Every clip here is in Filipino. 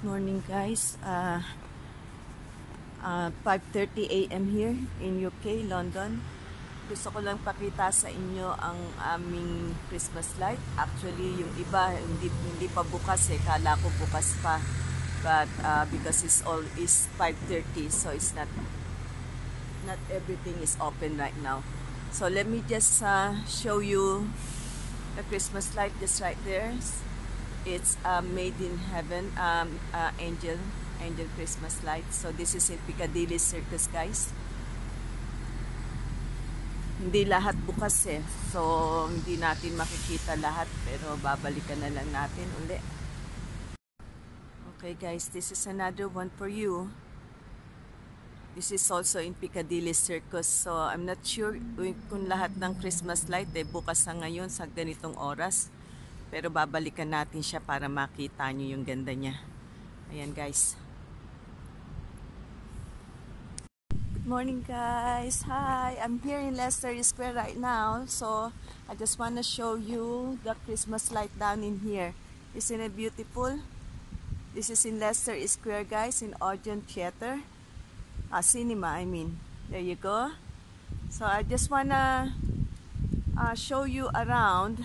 Morning guys, 5:30 a.m. here in UK, London. Gusto ko lang pakita sa inyo ang aming Christmas light. Actually, yung iba hindi pa bukas eh. Kala ko bukas pa. But because it's 5:30, so it's not everything is open right now. So let me just show you the Christmas light just right there. It's made in heaven, angel Christmas light. So this is in Piccadilly Circus, guys. Hindi lahat bukas eh, so hindi natin makikita lahat, pero babalikan na lang natin uli. Okay guys, this is another one for you. This is also in Piccadilly Circus. So I'm not sure kung lahat ng Christmas light eh bukas na ngayon sa ganitong oras. Pero babalikan natin siya para makita nyo yung ganda niya. Ayan guys. Good morning guys. Hi, I'm here in Leicester Square right now. So I just want to show you the Christmas light down in here. Isn't it beautiful? This is in Leicester Square guys, in Odeon Theatre. Cinema, I mean. There you go. So I just want to show you around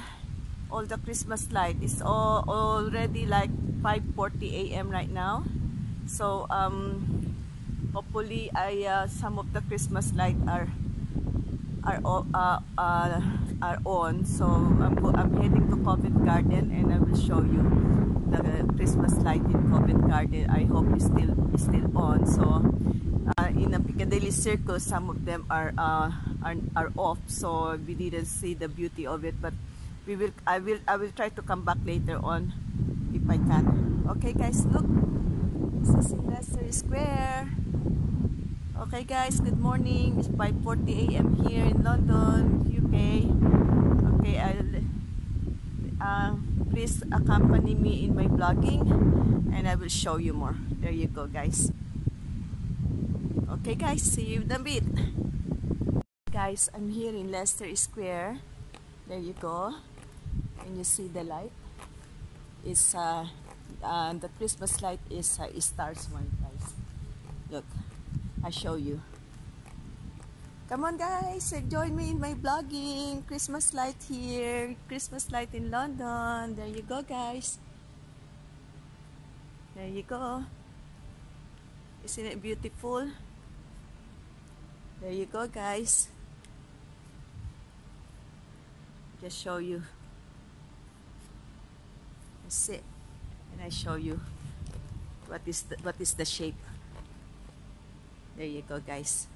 all the Christmas light. It's already like 5:40 a.m. right now. So hopefully some of the Christmas light are on. So I'm heading to Covent Garden and I will show you the Christmas light in Covent Garden. I hope it's still on. So in the Piccadilly Circus, some of them are off, so we didn't see the beauty of it, but I will try to come back later on if I can. Okay guys, look, this is in Leicester Square. Okay guys, good morning. It's 5:40 a.m. here in London, UK. Okay, please accompany me in my vlogging and I will show you more. There you go guys. Okay guys, see you in a bit. Guys, I'm here in Leicester Square. There you go. And you see the light. It's the Christmas light is stars one, guys. Look, I show you. Come on guys, join me in my vlogging. Christmas light here, Christmas light in London. There you go guys. There you go. Isn't it beautiful? There you go guys. Just show you. Sit and I show you what is the shape. There you go guys.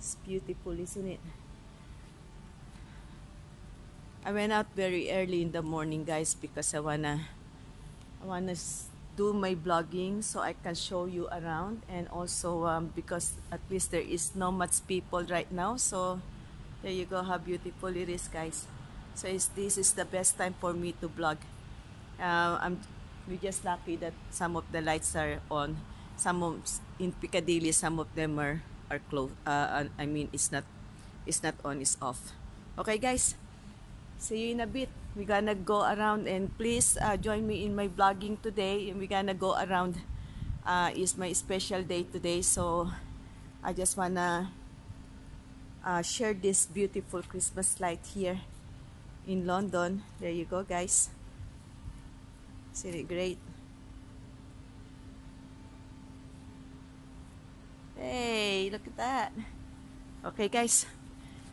It's beautiful, isn't it? I went out very early in the morning guys because I wanna do my vlogging so I can show you around, and also because at least there is not much people right now. So there you go, how beautiful it is guys. So this is the best time for me to vlog. We're just lucky that some of the lights are on. Some in Piccadilly, some of them are closed. I mean, it's not on, it's off. Okay guys, see you in a bit. We're gonna go around, and please join me in my vlogging today. And we're gonna go around. It's my special day today, so I just wanna share this beautiful Christmas light here in London. There you go guys. Isn't it great? Hey, look at that. Okay guys,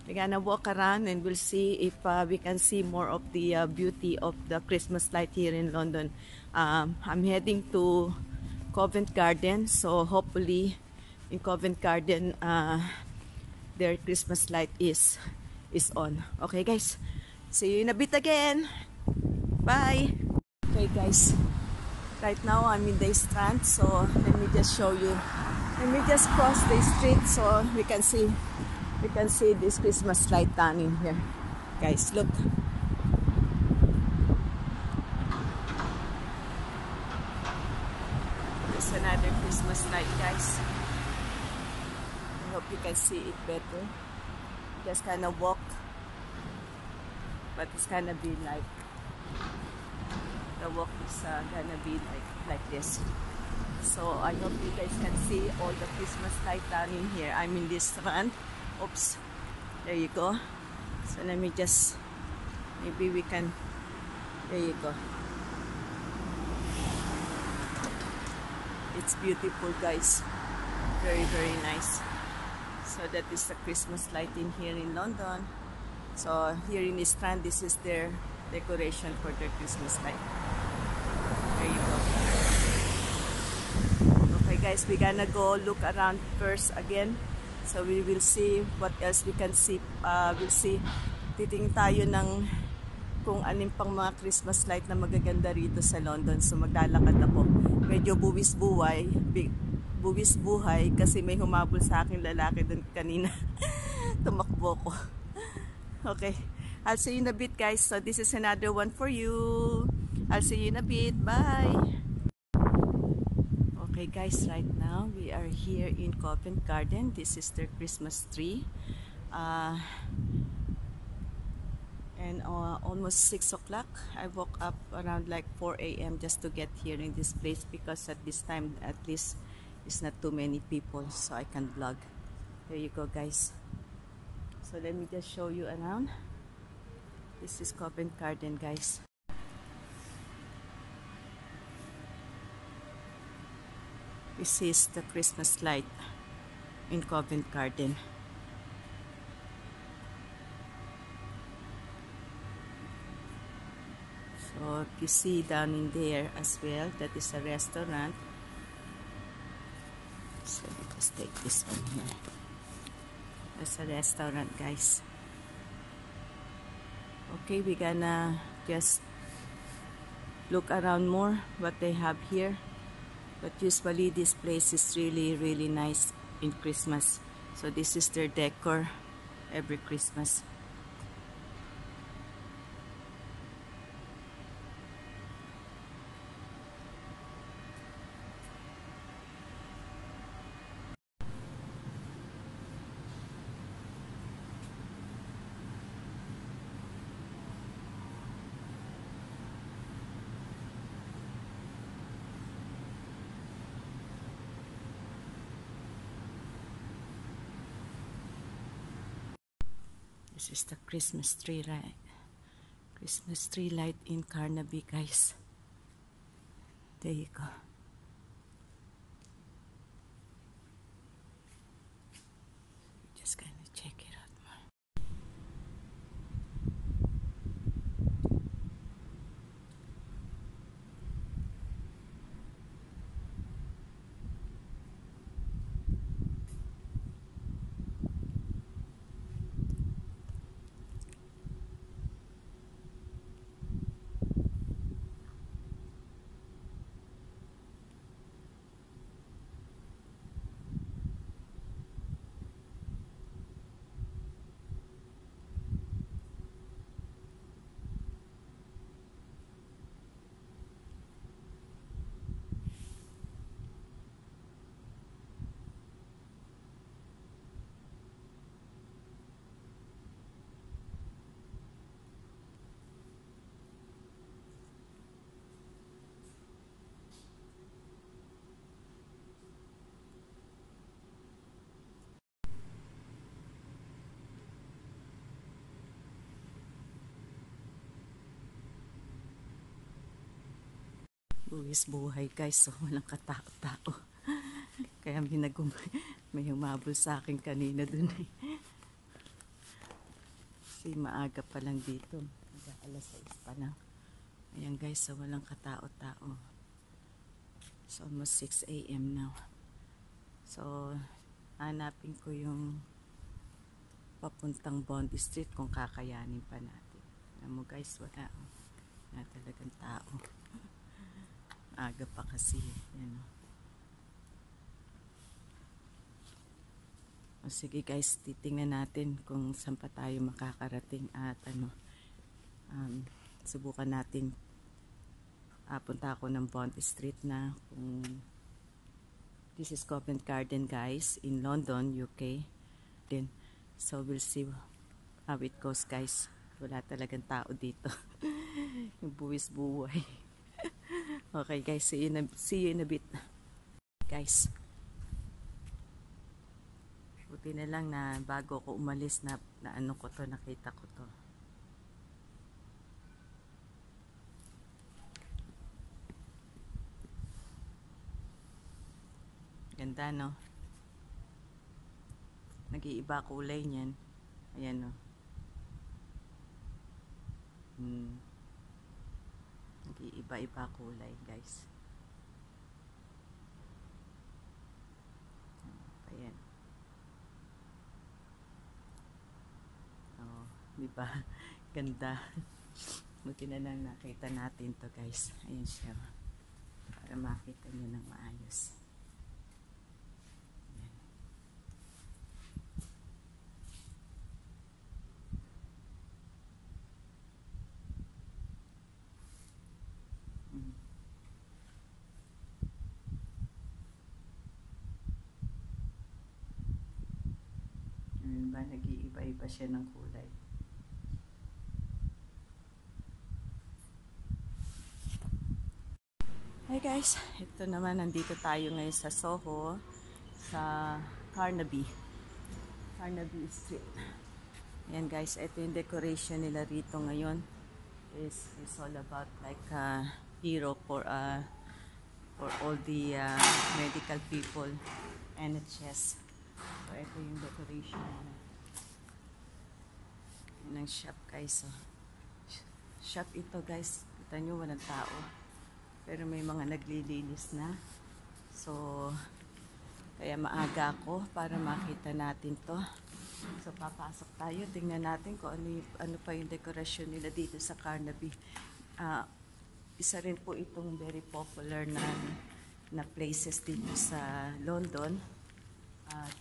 we're gonna walk around and we'll see if we can see more of the beauty of the Christmas light here in London. I'm heading to Covent Garden, so hopefully in Covent Garden their Christmas light is on. Okay guys, see you in a bit again. Bye. Okay guys, right now I'm in the Strand, so let me just show you. Let me just cross the street so we can see this Christmas light down in here. Guys, look. There's another Christmas light guys. I hope you can see it better. Just kind of walk, but it's gonna be like the walk is gonna be like this. So I hope you guys can see all the Christmas light down in here. I'm in this run. Oops. There you go. So let me just, maybe we can, there you go. It's beautiful, guys. Very, very nice. So that is the Christmas light in here in London. So here in the Strand, this is their decoration for their Christmas light. There you go. Okay guys, we're gonna go look around first again. So we will see what else we can see. We'll see, titingin tayo ng kung anong pang mga Christmas light na magaganda rito sa London. So maglalakad ako. Medyo buwis buhay kasi may humabol sa akin lalaki dun kanina. Tumakbo ko. Okay, I'll see you in a bit, guys. So this is another one for you. I'll see you in a bit. Bye. Okay guys, right now we are here in Covent Garden. This is their Christmas tree. And almost 6 o'clock. I woke up around like 4 a.m. just to get here in this place because at this time at least it's not too many people so I can vlog. There you go, guys. So let me just show you around. This is Covent Garden, guys. This is the Christmas light in Covent Garden. So if you see down in there as well, that is a restaurant. So let's take this one here. That's a restaurant, guys. Okay, we're gonna just look around more what they have here. But usually this place is really, really nice in Christmas. So this is their decor every Christmas. This is the Christmas tree light. Christmas tree light in Carnaby, guys. There you go. Just kind of check it out more. Buwis buhay, guys. So walang katao-tao. Kaya may humabol sa akin kanina dun eh. Kasi maaga pa lang dito. Alas 6 pa lang. Ayan guys, so walang katao-tao. It's almost 6 a.m. now. So hanapin ko yung papuntang Bond Street kung kakayanin pa natin. Alam mo guys, wala talagang tao. Aga pa kasi. Yan. O sige guys, titingnan natin kung saan pa tayo makakarating at subukan natin. Punta ako ng Bond Street na kung this is Covent Garden, guys, in London, UK. Then, so we'll see how it goes, guys. Wala talagang tao dito. Yung buwis buhay. Okay guys, see you in a bit. Guys, buti na lang na bago ko umalis na ano ko to, nakita ko to. Ganda, no? Nag-iiba kulay niyan. Ayan, no? Nag-iiba-iba kulay, guys. Ayan. Oh, di ba? Ganda. Buti na lang nakita natin to, guys. Ayan siya. Para makita niyo ng maayos. Ayan ba? Nag-iiba-iba siya ng kulay. Hi guys, ito naman, nandito tayo ngayon sa Soho, sa Carnaby Street. Ayan guys, ito yung decoration nila rito ngayon. Is all about like a hero for all the medical people, NHS. So ito yung decoration ng shop guys. So, shop ito guys, kita nyo walang tao. Pero may mga naglilinis na. So, kaya maaga ako para makita natin to. So, papasok tayo. Tingnan natin kung ano pa yung dekorasyon nila dito sa Carnaby. Isa rin po itong very popular na places dito sa London. At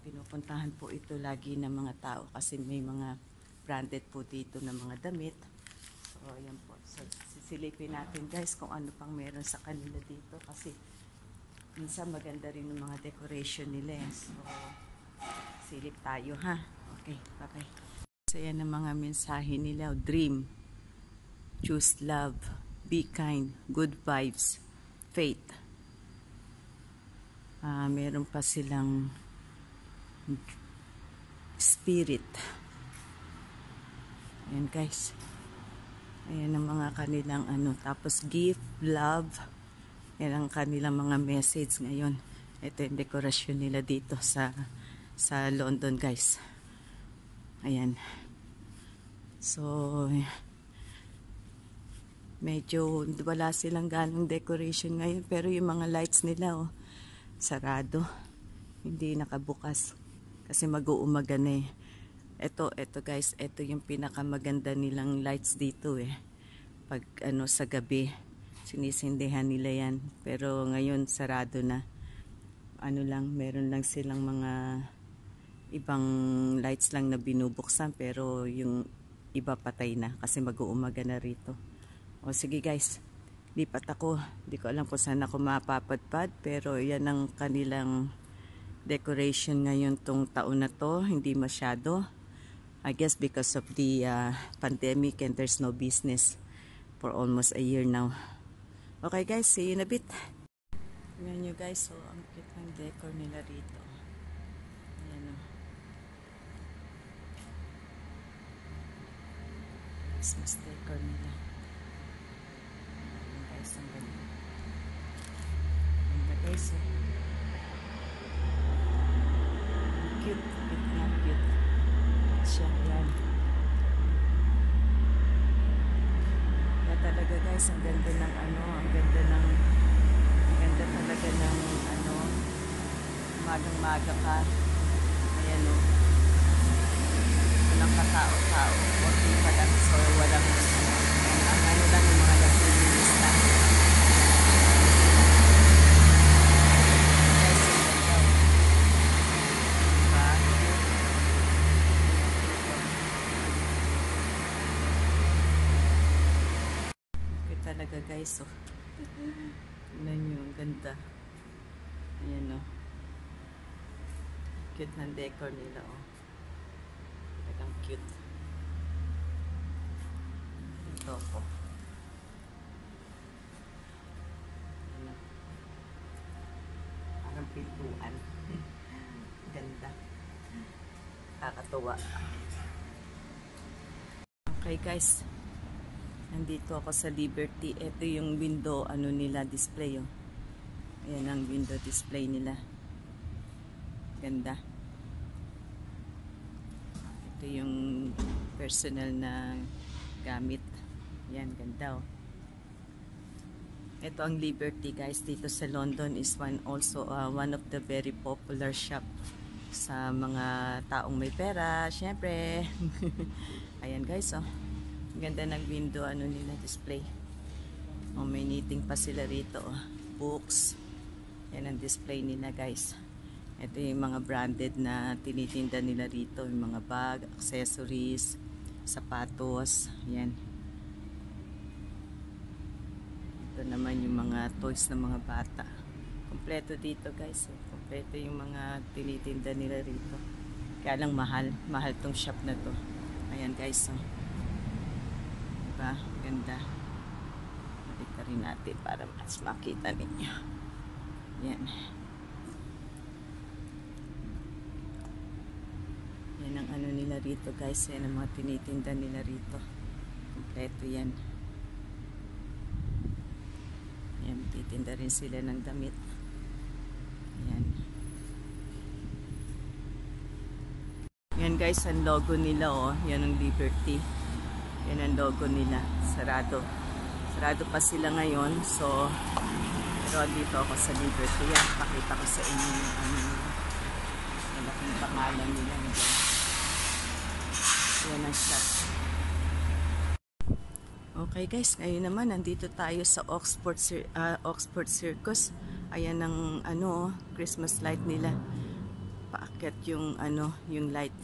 pinupuntahan po ito lagi ng mga tao kasi may mga branded po dito na mga damit. So, ayan po. So, sisilipin natin guys kung ano pang meron sa kanila dito kasi minsan maganda rin yung mga decoration nila. So, silip tayo ha. Okay, bye-bye. So, yan ang mga mensahe nila. Dream, choose love, be kind, good vibes, faith. Meron pa silang spirit. Ayan guys. Ayan ang mga kanilang ano. Tapos gift, love. Yan ang kanilang mga message ngayon. Ito yung dekorasyon nila dito sa London guys. Ayan. So, medyo wala silang ganong decoration ngayon. Pero yung mga lights nila, oh, sarado. Hindi nakabukas. Kasi mag-uumaga na eh. Ito guys, ito yung pinakamaganda nilang lights dito eh. Pag ano sa gabi, sinisindihan nila yan. Pero ngayon sarado na. Ano lang, meron lang silang mga ibang lights lang na binubuksan pero yung iba patay na kasi mag-uumaga na rito. O sige guys, lipat ako. Hindi ko alam kung saan ako mapapadpad pero yan ang kanilang decoration ngayon tong taon na to. Hindi masyado. I guess because of the pandemic and there's no business for almost a year now. Okay guys, see you in a bit. Tingnan nyo guys, so ang cute ng decor nila rito. Ayan o. Christmas decor nila. Ayan guys, ang ganda. Ganda guys o. Cute, cute nga, cute. Siya, yan. Kaya talaga guys, ang ganda ng ano, ang ganda talaga ng ano, magang-maga ka. Ayan o. Walang katao-tao. Working pa lang, so walang ang ano lang yung mga naglilinis na. Guys, ang ganda o. Diba? Talaga guys, oh. Tignan nyo, ang ganda. Ayan, oh. Cute ng decor nila, oh. Talagang cute. Ito po. nakakatuwa. Okay guys, nandito ako sa Liberty. Ito yung window nila display oh. Ayan ang window display nila. Ganda. Ito yung personal na gamit. Yan, ganda oh. Ito ang Liberty guys. Dito sa London is one of the very popular shop sa mga taong may pera. Syempre. Ayan guys oh. Ganda ng window nila display. Oh, may knitting pa sila rito oh. Books. Yan ang display nila guys. Ito yung mga branded na tinitinda nila rito. Yung mga bag, accessories, sapatos. Yan. Ito naman yung mga toys ng mga bata. Kompleto dito guys. Kompleto yung mga tinitinda nila rito. Kaya lang mahal. Mahal tong shop na to. Ayan guys. Oh. Diba? Ganda. Makita rin natin para mas makita ninyo. Yan. Yan ang nila rito guys. Yan ang mga tinitinda nila rito. Kompleto yan. Yan. Titinda rin sila ng damit. Yan. Yan guys ang logo nila oh. Yan ang Liberty. Yan ang logo nila. Sarado. Sarado pa sila ngayon. So pero dito ako sa Liberty. Yan, pakita ko sa inyo yung malaking pangalan nila. Yan ang shop. Okay guys, ngayon naman nandito tayo sa Oxford Circus. Ayan ang Christmas light nila. Paakyat yung yung light.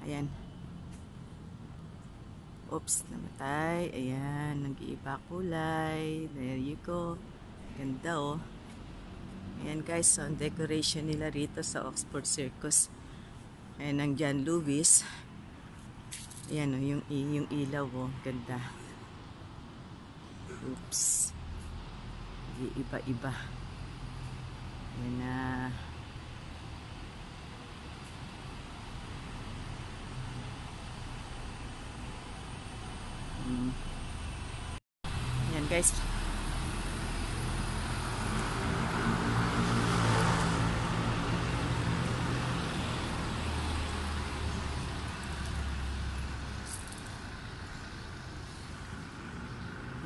Ayan. Oops, namatay. Ayan, nag-iiba kulay. There you go. Ganda oh. Ayan guys, so ang decoration nila rito sa Oxford Circus. Ayan ang John Lewis. Ayan oh, yung ilaw oh. Ganda. Oops. Iba-iba. Ayan na. Ayan guys.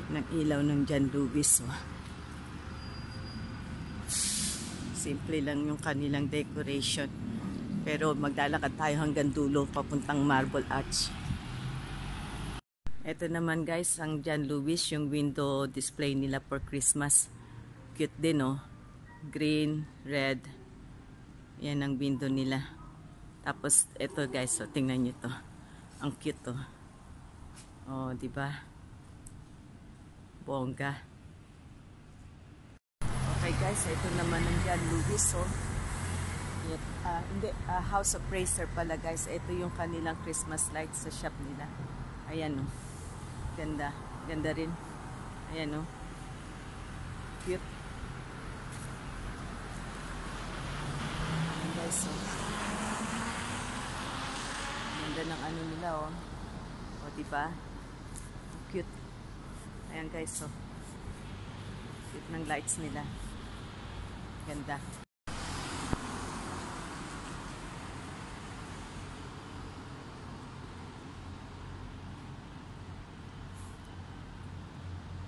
Ng ilaw ng John Lewis oh. Simple lang yung kanilang decoration, pero maglalakad tayo hanggang dulo papuntang Marble Arch. Ito naman guys ang John Lewis, yung window display nila for Christmas. Cute din oh. Green, red. Yan ang window nila. Tapos ito guys, so tingnan niyo to. Ang cute oh. Oh, di ba? Bongga. Okay guys, ito naman ang John Lewis oh. House of Fraser pala guys. Ito yung kanilang Christmas lights sa shop nila. Ayan oh. Ganda. Ganda rin. Ayan oh. Cute. Ayan guys oh. Ganda ng nila oh. O diba? Cute. Ayan guys, so cute ng lights nila. Ganda.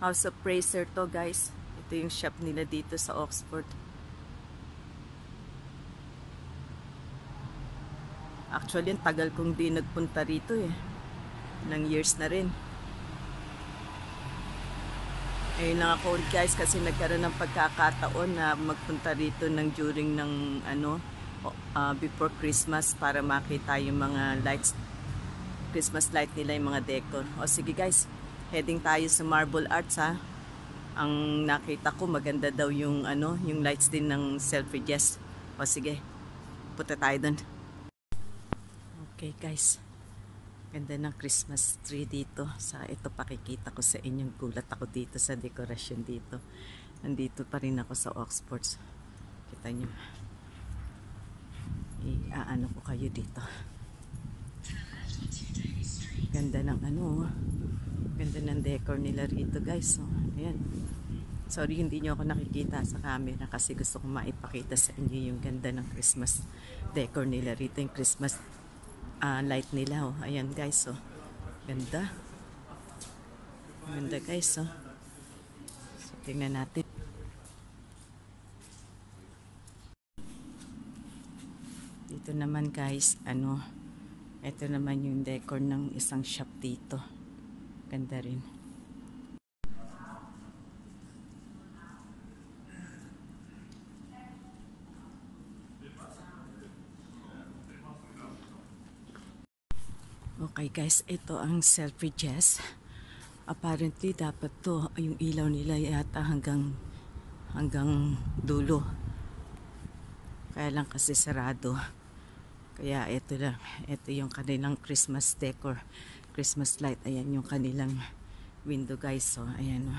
House of Fraser to guys. Ito yung shop nila dito sa Oxford. Actually, ang tagal kong di nagpunta rito eh. Nang years na rin. Ayun lang ako guys kasi nagkaroon ng pagkakataon na magpunta rito during ng before Christmas para makita yung mga lights, Christmas light nila, yung mga decor. O sige guys, heading tayo sa Marble Arch ha. Ang nakita ko maganda daw yung yung lights din ng Selfridges. O sige, punta tayo dun. Okay guys. Ganda ng Christmas tree dito. Ito pakikita ko sa inyong, gulat ako dito sa dekorasyon dito. Nandito pa rin ako sa Oxford. Kita nyo. I-aano ko kayo dito. Ganda ng ano, ganda ng decor nila rito guys. So, ayan. Sorry hindi nyo ako nakikita sa camera kasi gusto kong maipakita sa inyo yung ganda ng Christmas decor nila rito. Yung Christmas light nila. Oh. Ayan guys. Oh. Ganda. Ganda guys. Oh. So, tingnan natin. Dito naman guys, ano, ito naman yung decor ng isang shop dito. Ganda rin. Okay guys, ito ang Selfridges. Apparently dapat to, yung ilaw nila yata hanggang dulo. Kaya lang kasi sarado. Kaya ito lang, ito yung kanilang Christmas decor, Christmas light. Ayan yung kanilang window guys. So ayan.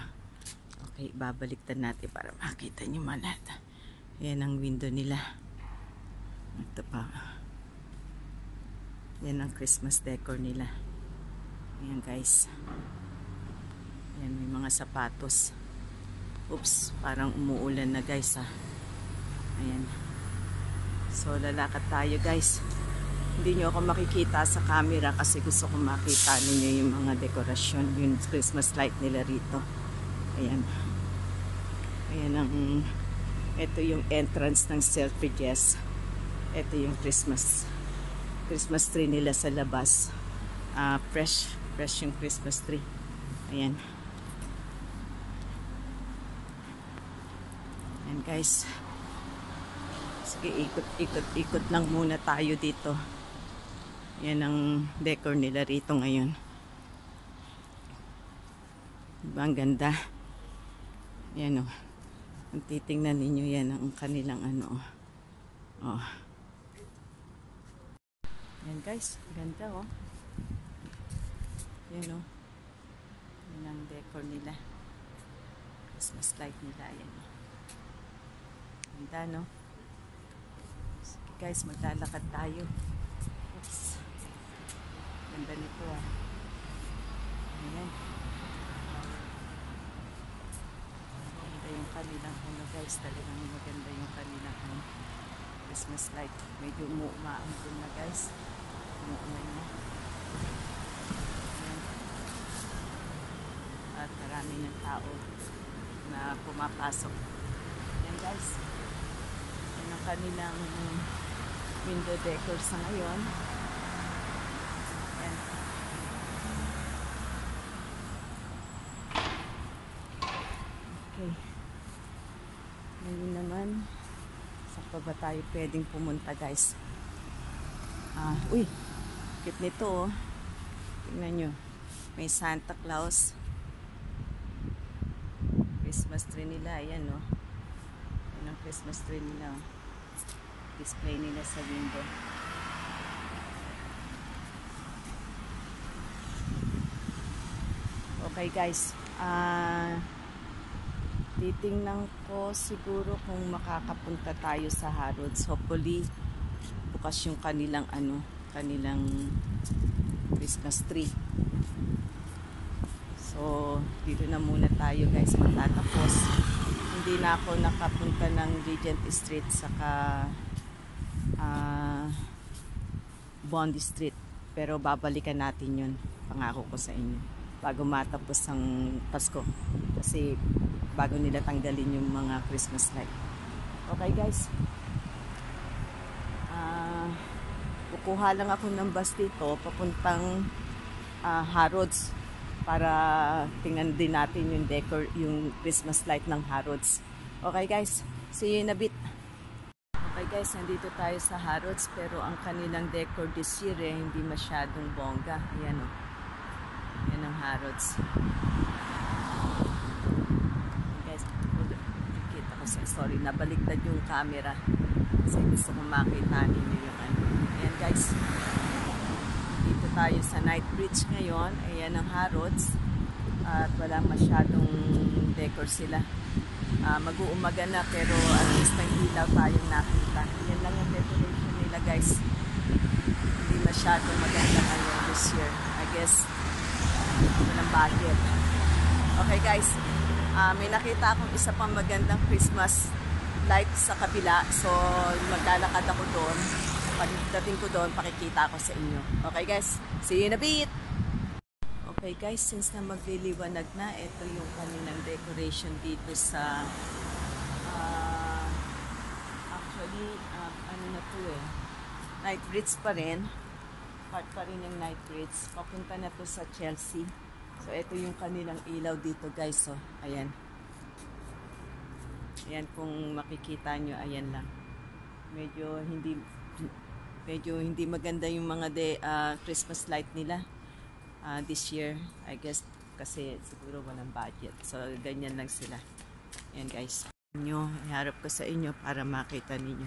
Okay, babaliktad natin para makita nyo man lahat. Ayan ang window nila. Ito pa. Yan ang Christmas decor nila. Ayan guys. Ayan, may mga sapatos. Oops, parang umuulan na guys ha. Ayan. So lalakad tayo guys. Hindi nyo ako makikita sa camera kasi gusto kong makita ninyo yung mga dekorasyon, yung Christmas light nila rito. Ayan. Ayan ang, ito yung entrance ng Selfridges. Ito yung Christmas tree nila sa labas. Fresh yung Christmas tree. Ayan. Ayan guys. Sige, ikot lang muna tayo dito. Ayan ang decor nila rito ngayon. Diba ang ganda? Ayan o. Kung titingnan ninyo yan ang kanilang ano. Oh. Ayan guys, ganda oh. Ayan oh. Ayan ang decor nila. Christmas light nila. Ayan oh. Ganda no? Sige guys, maglalakad tayo. Oops. Ganda nito ah. Ayan. Ganda yung kanilang ano guys. Talagang maganda yung kanilang ano. Christmas light. Medyo umuumaambun na guys. Umuulan na. At marami ng tao na pumapasok. Yan guys. Yan ang kanilang window decor sa ngayon. Yan. Okay. Ngayon naman saan pa ba tayo pwedeng pumunta guys? Uy, cute nito oh. Tingnan nyo, may Santa Claus. Christmas tree nila, ayan oh. Ayan ang Christmas tree nila oh. Display nila sa window. Okay guys, titingnan ko siguro kung makakapunta tayo sa Harrods. Hopefully bukas yung kanilang ano, kanilang Christmas tree. So dito na muna tayo guys matatapos. Hindi na ako nakapunta ng Regent Street saka Bondi Street, pero babalikan natin yun, pangako ko sa inyo, bago matapos ang Pasko, kasi bago nila tanggalin yung mga Christmas light. Okay guys, kukuha lang ako ng bus dito papuntang Harrods para tingnan din natin yung decor, yung Christmas light ng Harrods. Okay guys, see you in a bit. Okay guys, nandito tayo sa Harrods, pero ang kanilang decor this year hindi masyadong bongga. Ayan o, yan ang Harrods. Sorry, nabaliktad yung camera kasi gusto kong makita ninyo yung ano. Ayan guys, dito tayo sa Night Bridge ngayon. Ayan ang Harrods at wala masyadong decor sila. Mag-uumaga na pero at least may ilaw tayong nakita. Yan lang yung decoration nila guys. Hindi masyadong maganda ngayon this year. I guess, walang budget. Okay guys, may nakita akong isa pang magandang Christmas light sa kabila. So, maglalakad ako doon. Pagdating ko doon, pakikita ko sa inyo. Okay guys, see you in a bit! Okay guys, since na magliliwanag na, ito yung kanilang decoration dito sa actually, ano na to eh, night bridge pa rin. Part pa rin yung night bridge. Papunta na to sa Chelsea. So, ito yung kanilang ilaw dito guys. So, ayan. Ayan, kung makikita nyo, ayan lang. Medyo hindi maganda yung mga Christmas light nila. This year, I guess, kasi siguro walang budget. So, ganyan lang sila. Ayan guys. Iharap ko sa inyo para makita ninyo.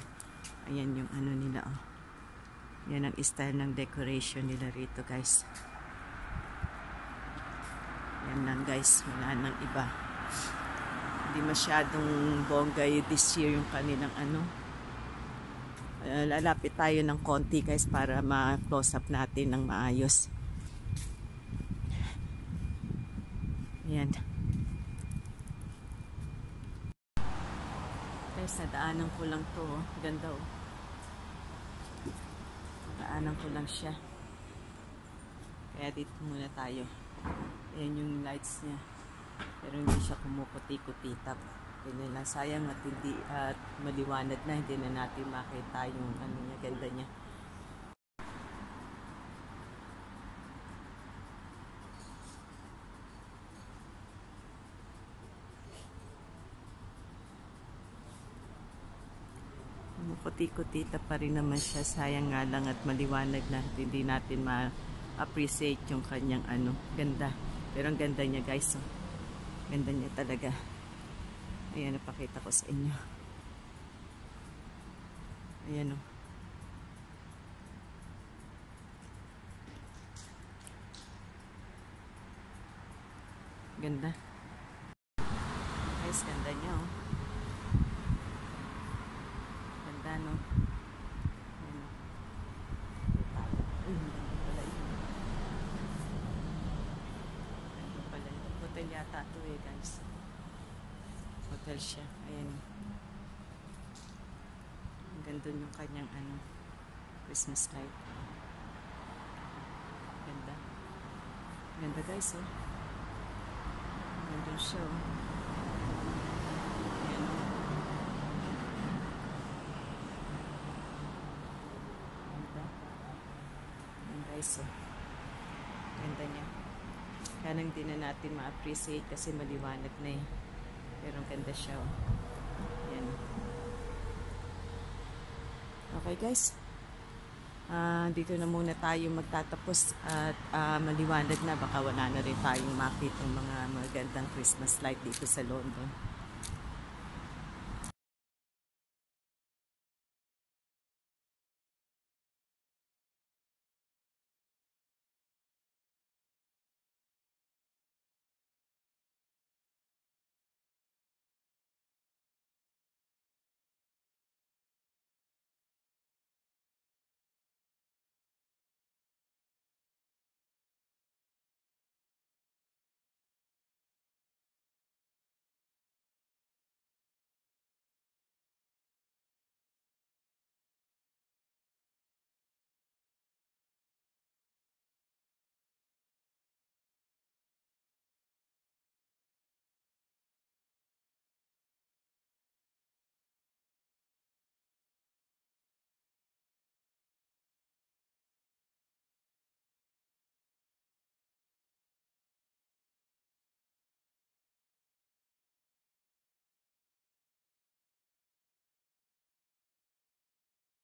Ayan yung ano nila, oh. Yan ang style ng decoration nila rito guys. Yan lang guys. Wala nang iba. Hindi masyadong bongga this year yung kanilang ano. Lalapit tayo ng konti guys para ma-close up natin ng maayos. Ayan. Guys, nadaanan ko lang to. Oh. Ganda oh. Nadaanan ko lang siya. Kaya dito muna tayo. Ayan yung lights niya. Pero hindi siya kumukuti-kutitap. Ganyan lang. Sayang at hindi at maliwanag na. Hindi na natin makita yung ano niya, ganda niya. Kuti-kutita pa rin naman siya. Sayang nga lang at maliwanag na. Hindi natin ma-appreciate yung kanyang ano. Ganda. Pero ang ganda niya guys. Oh. Ganda niya talaga. Ayan, napakita ko sa inyo. Ayan o. Oh. Ganda. Guys, ganda niya o. Oh. Ano? Hotel yata ito eh guys. Hotel siya. Ayan. Ang ganda yung kanyang ano, Christmas light. Ganda. Ganda guys oh. Ganda siya oh. So, ganda niya. Kaya nang di na natin ma-appreciate kasi maliwanag na eh. Pero ang ganda siya. Oh. Ayan. Okay guys. Dito na muna tayo magtatapos at maliwanag na. Baka wala na rin tayong makita ng mga magandang Christmas light dito sa London.